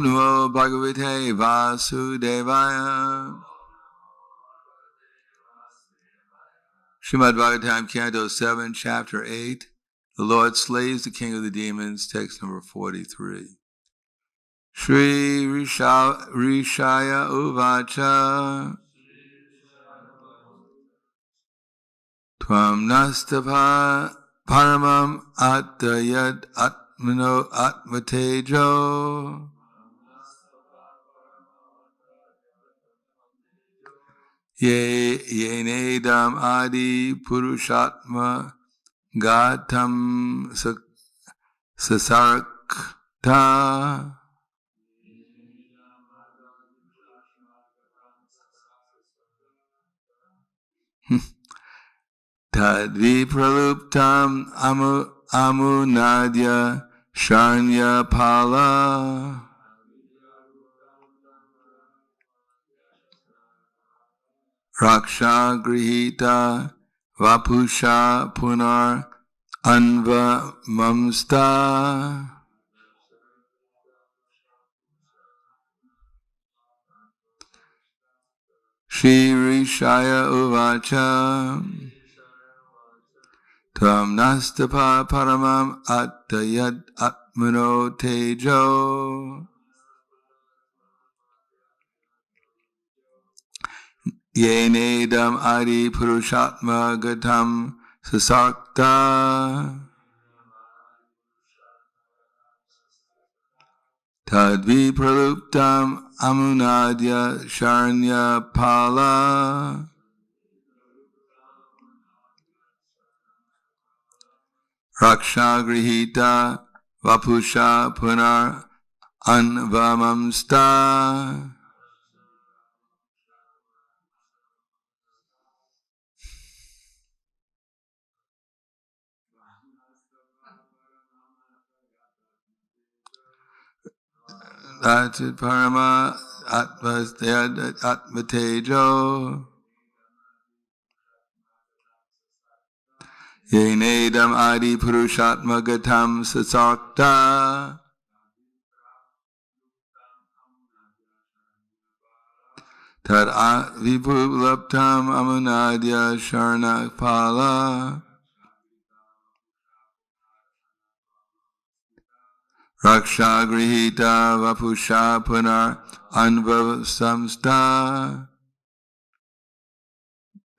Namo Bhagavate Vasudevaya. Srimad Bhagavatam, Canto 7, Chapter 8. The Lord slays the king of the demons, text number 43. Shri Rishaya Uvacha Tvam Nastapa Paramam Attayad Atmano Atmatejo Yenedam Adi Purushatma Gatam Sasarakta Tadvi Praluptam Amunadya Sharnya Pala Raksha Grihita Vapusha Punar Anva Mamsta Shri Rishaya Uvacha Tam Nastapa Paramam Attayad Atmano Tejo Yenedam Adi Purushatma Gatam Sasakta Tadvi Praluptam Amunadya Sharnya Pala Raksha Grihita Vapusha Punar Anvamamsta Atit Parama Atmatejo Yenedam Adi Purushatma Gatam Sasakta Tad Vipulaptam Amunadya Sharna Pala Raksha Grihita Vapusha Punar Anva Samsta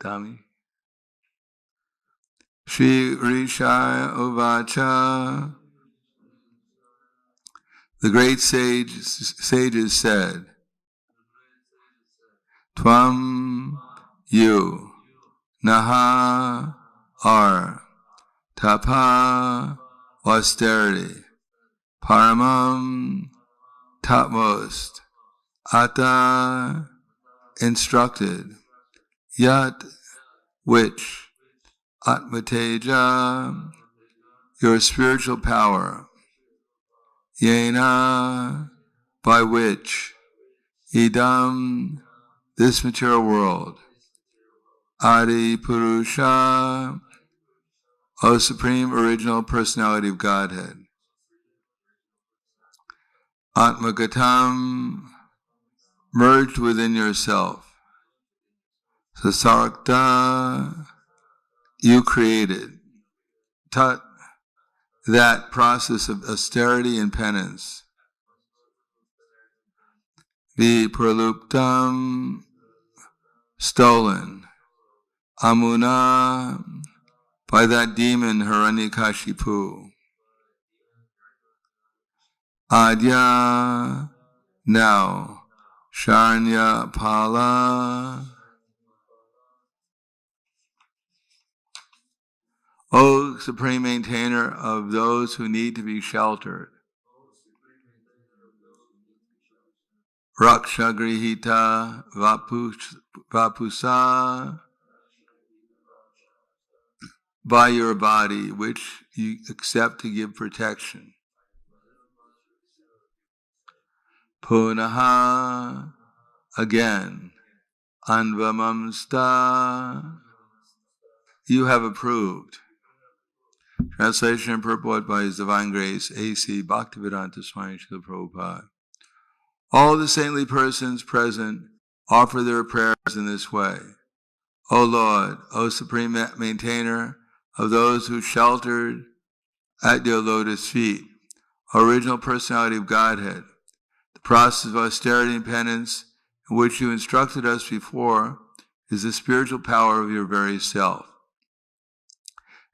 Dami Shri Rishaya Uvacha. The great sages said, Tvam, you, Naha, are, Tapa, austerity, Paramam, topmost, Atta, instructed, Yat, which, Atmateja, your spiritual power, Yena, by which, Idam, this material world, Adi Purusha, O Supreme Original Personality of Godhead, Atmagatam, merged within yourself, Sasarakta, you created, Tat, that process of austerity and penance, Vipraluptam, stolen, Amuna, by that demon Hiranyakashipu, Adya, now, Sharnya Pala, O Supreme Maintainer of those who need to be sheltered, Raksha Grihita Vapusa, by your body, which you accept to give protection. Punaha, again, Anvamamsta, you have approved. Translation and purport by His Divine Grace, A.C. Bhaktivedanta Swami Srila Prabhupada. All the saintly persons present offer their prayers in this way. O Lord, O Supreme Maintainer of those who sheltered at your lotus feet, original personality of Godhead, the process of austerity and penance in which you instructed us before is the spiritual power of your very self.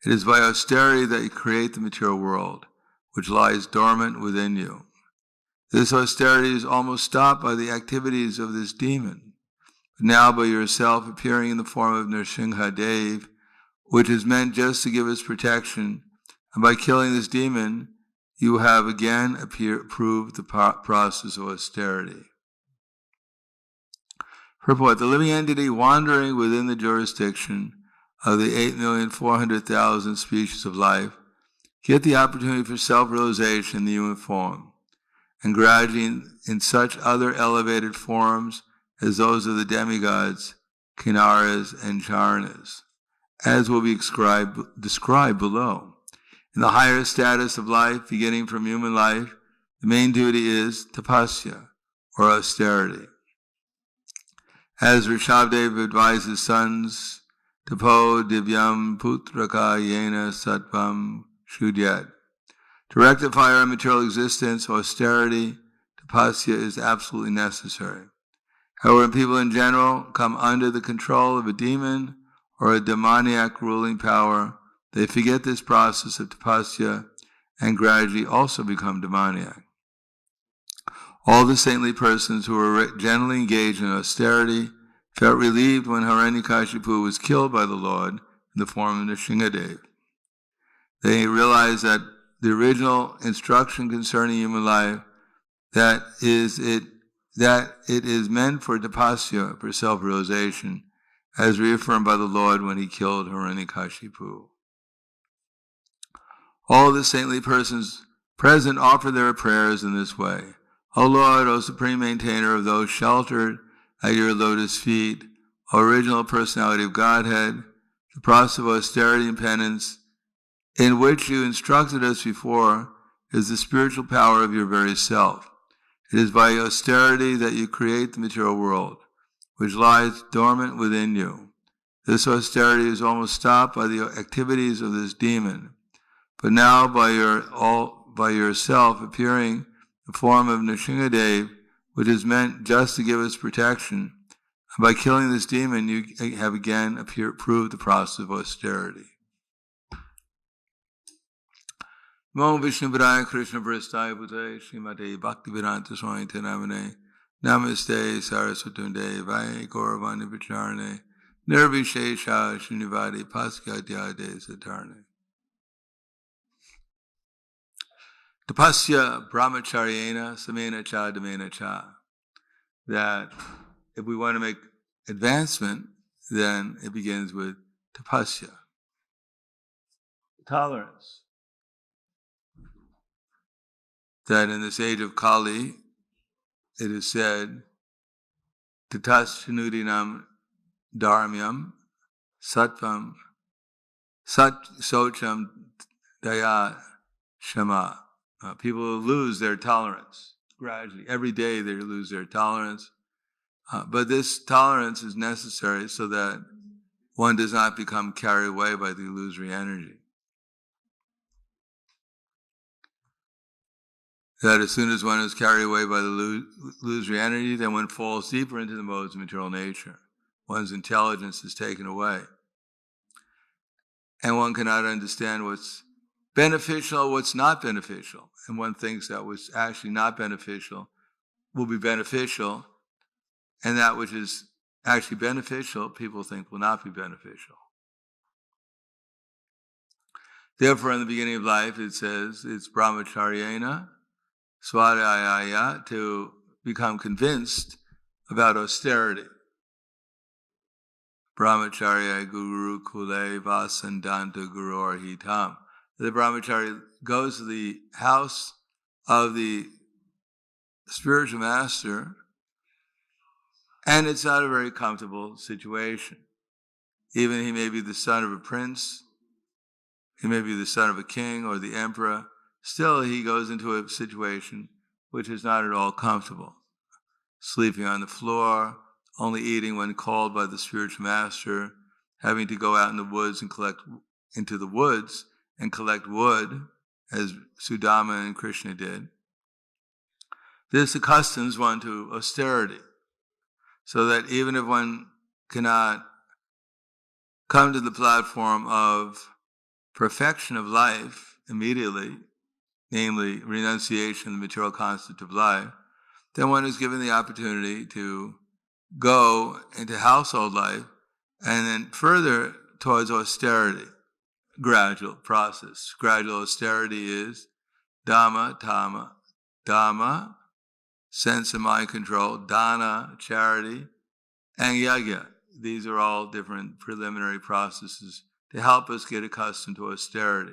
It is by austerity that you create the material world, which lies dormant within you. This austerity is almost stopped by the activities of this demon, but now by yourself appearing in the form of Nrsimha Dev, which is meant just to give us protection, and by killing this demon, you have again proved the process of austerity. Purport: the living entity wandering within the jurisdiction of the 8,400,000 species of life get the opportunity for self-realization in the human form, and gradually in such other elevated forms as those of the demigods, Kinnaras, and Charnas, as will be described below. In the higher status of life, beginning from human life, the main duty is tapasya, or austerity. As Rishabdev advised his sons, tapo divyam putraka yena sattvam shudyat. To rectify our material existence, austerity, tapasya is absolutely necessary. However, when people in general come under the control of a demon or a demoniac ruling power, they forget this process of tapasya and gradually also become demoniac. All the saintly persons who were generally engaged in austerity felt relieved when Hiranyakashipu was killed by the Lord in the form of Nrsimhadev. They realized that the original instruction concerning human life, that it is meant for tapasya, for self-realization, as reaffirmed by the Lord when he killed Hiranyakashipu. All the saintly persons present offer their prayers in this way. O Lord, O Supreme Maintainer of those sheltered at your lotus feet, O original personality of Godhead, the process of austerity and penance in which you instructed us before is the spiritual power of your very self. It is by austerity that you create the material world, which lies dormant within you. This austerity is almost stopped by the activities of this demon, but now by yourself appearing in the form of Nrsimhadev, which is meant just to give us protection, and by killing this demon, you have again proved the process of austerity. Namo Vishnu Padaya Krishna Prasthaya Bhutaya Srimate Bhaktivedanta Swami Namane Namaste Saraswatunde Vai Gauravani Vicharane Nirvishesha Srinivadi Paskadyade Satarne. Tapasya Brahmacharyena Samena Cha Damena Cha. That if we want to make advancement, then it begins with tapasya, tolerance. That in this age of Kali, it is said, tatas shanudinam dharmyam sattvam sat socham daya shama. People lose their tolerance gradually. Every day they lose their tolerance. But this tolerance is necessary so that one does not become carried away by the illusory energy. That as soon as one is carried away by the illusory energy, then one falls deeper into the modes of material nature. One's intelligence is taken away. And one cannot understand what's beneficial, what's not beneficial. And one thinks that what's actually not beneficial will be beneficial, and that which is actually beneficial, people think will not be beneficial. Therefore, in the beginning of life, it says, it's brahmacharyena, swadhyaya, to become convinced about austerity. Brahmacharya guru kule vasandanta guru arhitam. The brahmachari goes to the house of the spiritual master, and it's not a very comfortable situation. Even he may be the son of a prince, he may be the son of a king or the emperor, still he goes into a situation which is not at all comfortable. sleeping on the floor, only eating when called by the spiritual master, having to go out in the woods and collect wood, as Sudama and Krishna did. This accustoms one to austerity, so that even if one cannot come to the platform of perfection of life immediately, namely renunciation of the material constitutive life, then one is given the opportunity to go into household life and then further towards austerity. Gradual process. Gradual austerity is Dhamma, sense and mind control, Dana, charity, and Yajna. These are all different preliminary processes to help us get accustomed to austerity.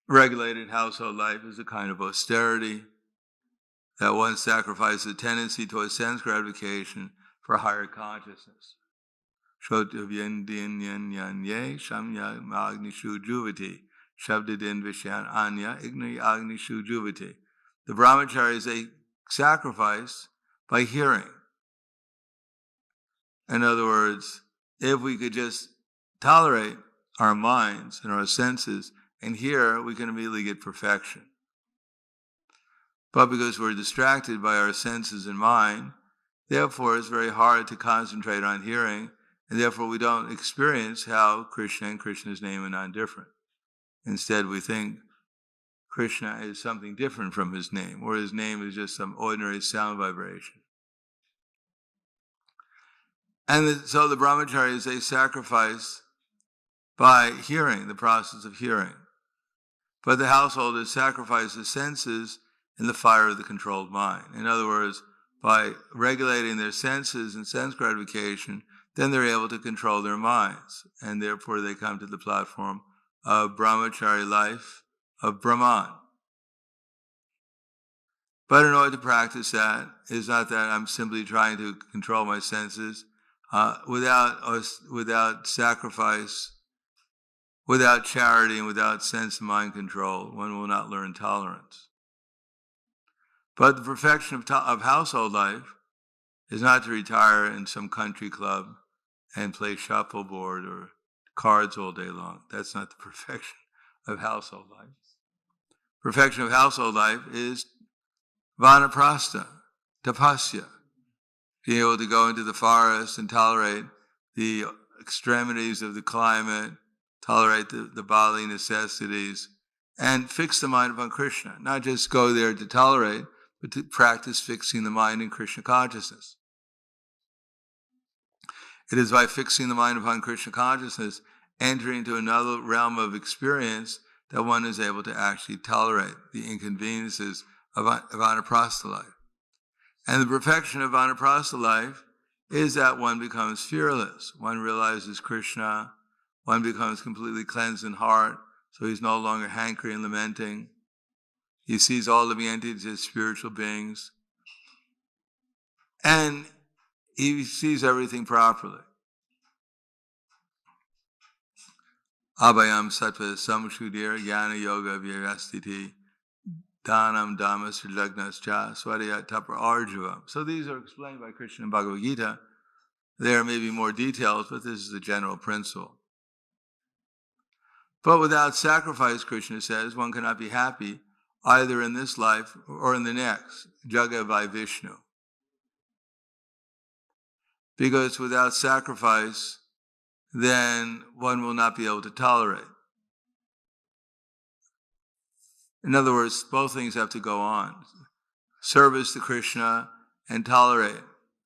Regulated household life is a kind of austerity that one sacrifices a tendency towards sense gratification for higher consciousness. Shotavyen yan yan ye shamya agnishu juvati shabdadin vishyan anya igni agnishu juvati. The brahmacharis, they sacrifice by hearing. In other words, if we could just tolerate our minds and our senses and hear, we can immediately get perfection. But because we're distracted by our senses and mind, therefore it's very hard to concentrate on hearing, and therefore we don't experience how Krishna and Krishna's name are not different. Instead, we think Krishna is something different from his name, or his name is just some ordinary sound vibration. And so the brahmacharis, they sacrifice by hearing, the process of hearing. But the householders sacrifice the senses in the fire of the controlled mind. In other words, by regulating their senses and sense gratification, then they're able to control their minds. And therefore they come to the platform of brahmachari life, of Brahman. But in order to practice that, it's not that I'm simply trying to control my senses. Without sacrifice, without charity, and without sense and mind control, one will not learn tolerance. But the perfection of household life is not to retire in some country club and play shuffleboard or cards all day long. That's not the perfection of household life. Perfection of household life is vanaprastha, tapasya. Being able to go into the forest and tolerate the extremities of the climate, tolerate the bodily necessities, and fix the mind upon Krishna. Not just go there to tolerate, but to practice fixing the mind in Krishna consciousness. It is by fixing the mind upon Krishna consciousness, entering into another realm of experience, that one is able to actually tolerate the inconveniences of vanaprastha life. And the perfection of vanaprastha life is that one becomes fearless. One realizes Krishna. One becomes completely cleansed in heart, so he's no longer hankering and lamenting. He sees all living entities as spiritual beings. And he sees everything properly. Abhayam sattva samshudir jnana yoga virastiti Dhanam, Dhammas, Lagnas-cha, Swadhyaya, Tapra, Arjava. So these are explained by Krishna in Bhagavad Gita. There may be more details, but this is the general principle. But without sacrifice, Krishna says, one cannot be happy either in this life or in the next. Jaga vai Vishnu. Because without sacrifice, then one will not be able to tolerate. In other words, both things have to go on. Service to Krishna and tolerate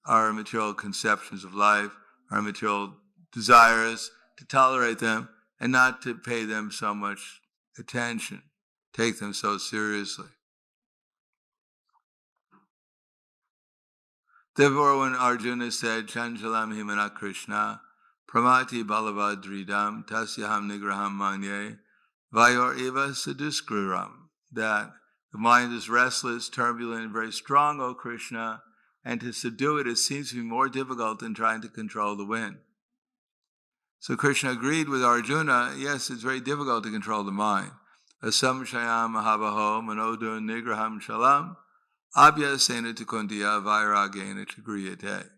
our material conceptions of life, our material desires, to tolerate them and not to pay them so much attention, take them so seriously. Therefore, when Arjuna said, Chanchalam himana Krishna, pramati balavadridam, tasyaham nigraham manye, vayor eva sadhuskriram, that the mind is restless, turbulent, very strong, O Krishna, and to subdue it seems to be more difficult than trying to control the wind. So Krishna agreed with Arjuna, yes, it's very difficult to control the mind, asamshayam mahabaho manodun nigraham shalam abhyasena tukundiya vairagena chagriyate.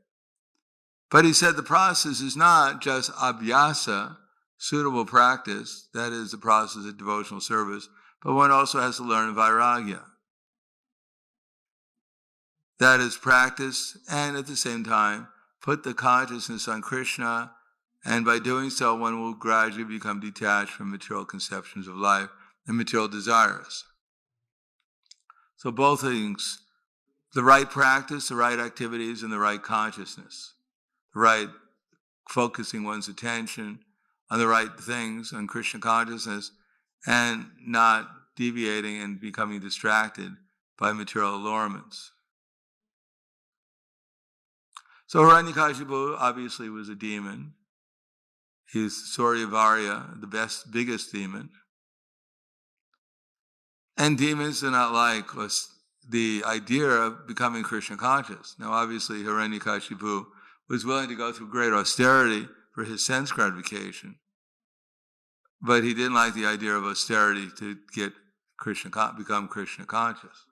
But he said the process is not just abhyasa, suitable practice, that is the process of devotional service, but one also has to learn vairagya. That is practice, and at the same time, put the consciousness on Krishna, and by doing so, one will gradually become detached from material conceptions of life and material desires. So both things, the right practice, the right activities, and the right consciousness, the right focusing one's attention on the right things, on Krishna consciousness, and not deviating and becoming distracted by material allurements. So Hiranyakashipu obviously was a demon. He's Suryavarya, the biggest demon. And demons do not like the idea of becoming Krishna conscious. Now obviously Hiranyakashipu was willing to go through great austerity for his sense gratification. But he didn't like the idea of austerity to become Krishna conscious.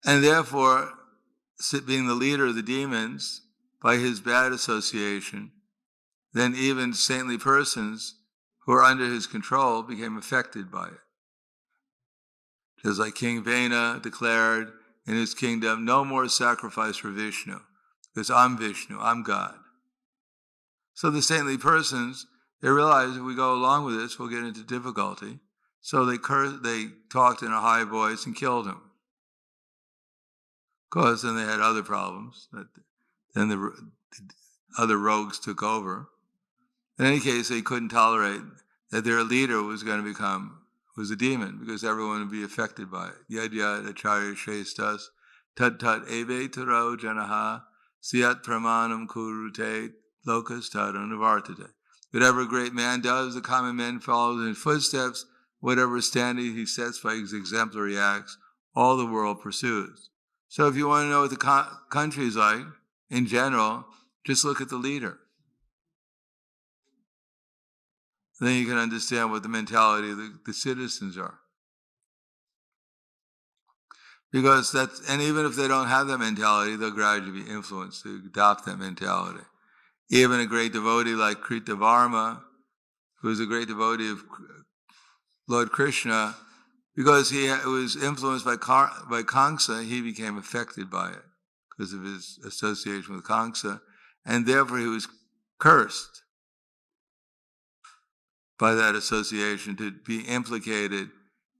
And therefore, being the leader of the demons, by his bad association, then even saintly persons who are under his control became affected by it. Just like King Vena declared in his kingdom, no more sacrifice for Vishnu, because I'm Vishnu, I'm God. So the saintly persons, they realized if we go along with this, we'll get into difficulty. So they talked in a high voice and killed him. Of course, then they had other problems. Then the other rogues took over. In any case, they couldn't tolerate that their leader was a demon, because everyone would be affected by it. Yad yad acharya shrestas tat tat eve taro janaha siyat pramanam kurute lokas tat anuvartate. Whatever a great man does, the common man follows in his footsteps. Whatever standard he sets by his exemplary acts, all the world pursues. So if you want to know what the country is like, in general, just look at the leader. Then you can understand what the mentality of the citizens are. Because and even if they don't have that mentality, they'll gradually be influenced to adopt that mentality. Even a great devotee like Kritavarma, who is a great devotee of Lord Krishna, because he was influenced by Kamsa, he became affected by it because of his association with Kamsa, and therefore he was cursed by that association to be implicated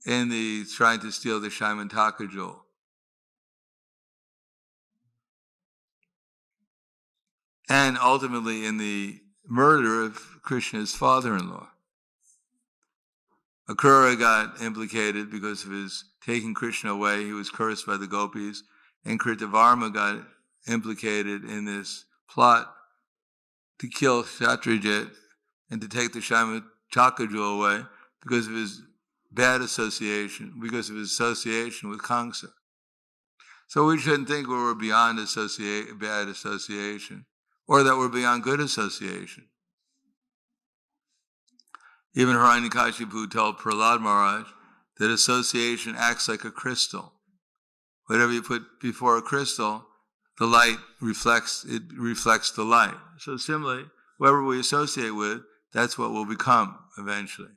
in trying to steal the Shaimantaka jewel. And ultimately in the murder of Krishna's father-in-law. Akrura got implicated because of his taking Krishna away. He was cursed by the gopis. And Kritavarma got implicated in this plot to kill Shatrajit and to take the Shaimantaka jewel away because of his bad association, because of his association with Kamsa. So we shouldn't think we're beyond bad association, or that we're beyond good association. Even Hiranyakashipu told Prahlad Maharaj that association acts like a crystal. Whatever you put before a crystal, the light reflects the light. So similarly, whoever we associate with, that's what we'll become eventually.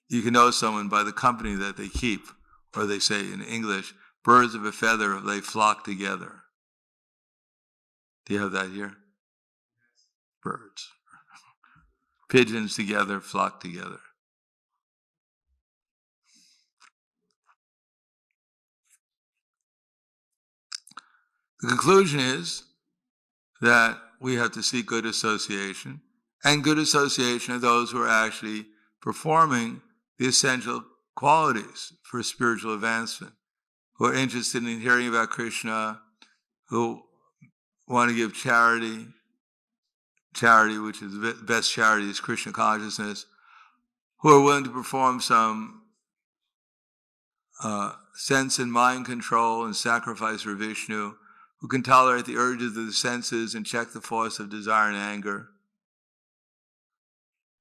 You can know someone by the company that they keep, or they say in English, birds of a feather, they flock together. Do you have that here? Birds. Pigeons together flock together. The conclusion is that we have to seek good association, and good association of those who are actually performing the essential qualities for spiritual advancement, who are interested in hearing about Krishna, who want to give charity, which is the best charity is Krishna consciousness, who are willing to perform some sense and mind control and sacrifice for Vishnu, who can tolerate the urges of the senses and check the force of desire and anger,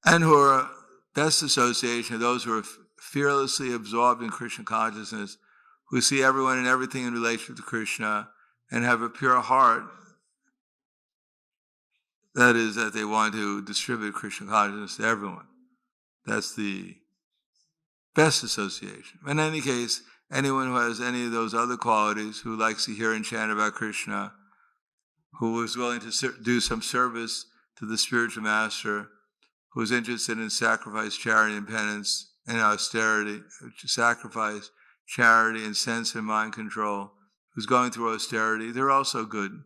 and who are best association of those who are fearlessly absorbed in Krishna consciousness, who see everyone and everything in relation to Krishna, and have a pure heart. That is, that they want to distribute Krishna consciousness to everyone. That's the best association. In any case, anyone who has any of those other qualities, who likes to hear and chant about Krishna, who is willing to do some service to the spiritual master, who is interested in sacrifice, charity, and penance, and austerity, sacrifice, charity, and sense and mind control, who's going through austerity, they're also good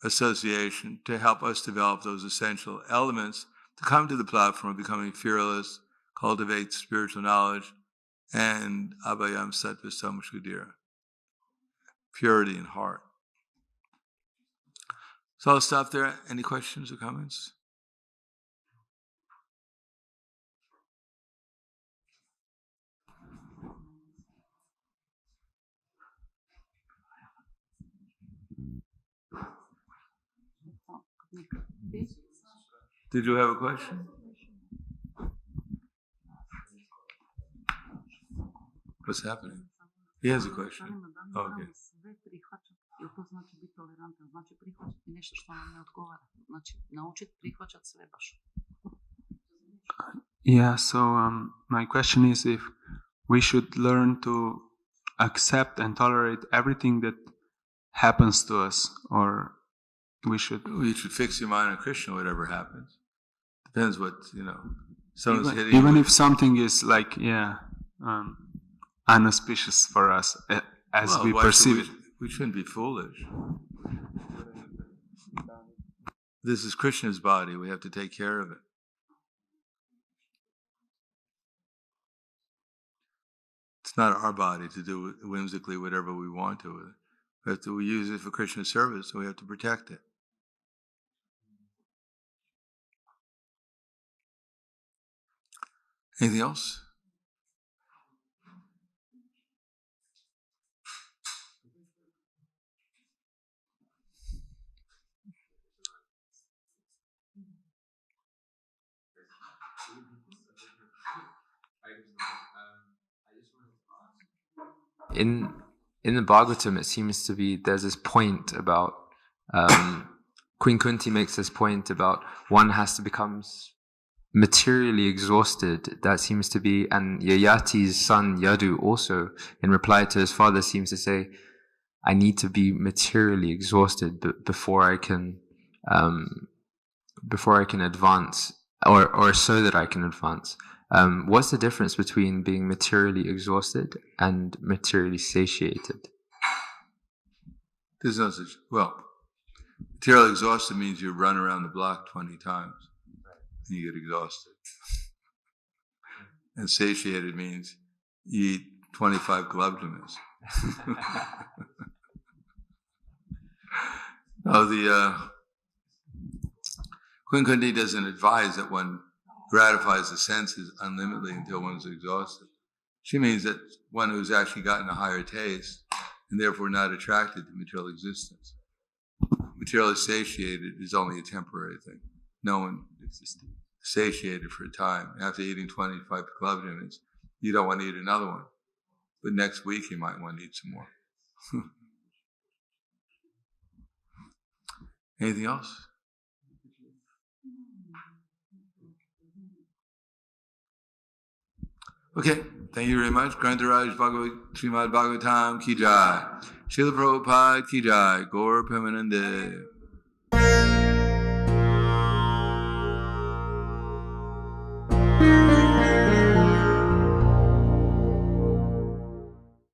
association to help us develop those essential elements to come to the platform of becoming fearless, cultivate spiritual knowledge, and abhayam sattva samsudira, purity in heart. So I'll stop there. Any questions or comments? Did you have a question? What's happening? He has a question. Oh, okay. Yeah, so my question is if we should learn to accept and tolerate everything that happens to us, or we should fix your mind on Krishna, whatever happens. Depends what, someone's hitting even if something is like, unauspicious for us as we perceive it. We shouldn't be foolish. This is Krishna's body. We have to take care of it. It's not our body to do whimsically whatever we want to with it. We use it for Krishna's service, so we have to protect it. Anything else? In the Bhagavatam, it seems to be there's this point about Queen Kunti makes this point about one has to become materially exhausted. That seems to be, and Yayati's son Yadu also, in reply to his father, seems to say, "I need to be materially exhausted before I can advance, or so that I can advance." What's the difference between being materially exhausted and materially satiated? There's no such, materially exhausted means you run around the block 20 times and you get exhausted. And satiated means you eat 25 gulab jamuns. Queen Kunti doesn't advise that one gratifies the senses unlimitedly until one's exhausted. She means that one who's actually gotten a higher taste and therefore not attracted to material existence. Materially satiated is only a temporary thing. No one is satiated for a time. After eating 25 gulab jamuns, you don't want to eat another one. But next week you might want to eat some more. Anything else? Okay, thank you very much. Grantaraj Srimad Bhagavatam ki jai. Srila Prabhupada ki jai. Gaur Premanande.